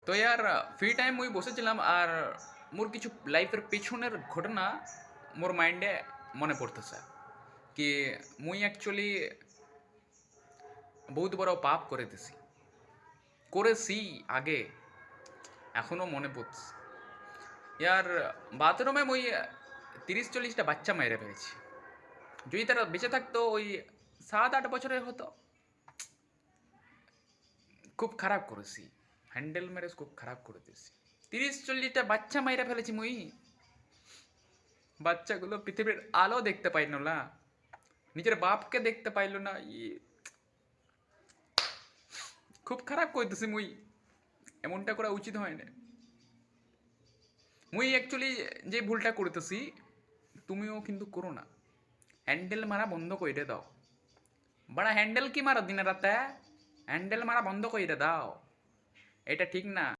তো ইয়ার free time মুই বসেছিলাম আর মোর কিছু লাইফের পেছনের ঘটনা মোর মাইন্ডে মনে পড়তেছে কি মুই অ্যাকচুয়ালি বহুত বড় পাপ করেছি আগে, এখনো মনে পড়ছে। ইয়ার বাথরুমে মুই 30-40টা বাচ্চা মেরে ফেলেছি। যদি তারা বেঁচে থাকতো ওই 7-8 বছরের হতো। খুব খারাপ করেছি, হ্যান্ডেল ম্যারেজ খুব খারাপ করে দিয়েছি। 30-40টা বাচ্চা মাইরা ফেলেছি মুই। বাচ্চাগুলো পৃথিবীর আলো দেখতে পাইল না, নিজের বাপকে দেখতে পাইল না। খুব খারাপ করতেছি মুই, এমনটা করা উচিত হয় না। মুই অ্যাকচুয়ালি যে ভুলটা করতেছি তুমিও কিন্তু করো না। হ্যান্ডেল মারা বন্ধ করে দাও। বড়া হ্যান্ডেল কি মারো দিনে রাতে? হ্যান্ডেল মারা বন্ধ করে দাও, এটা ঠিক না।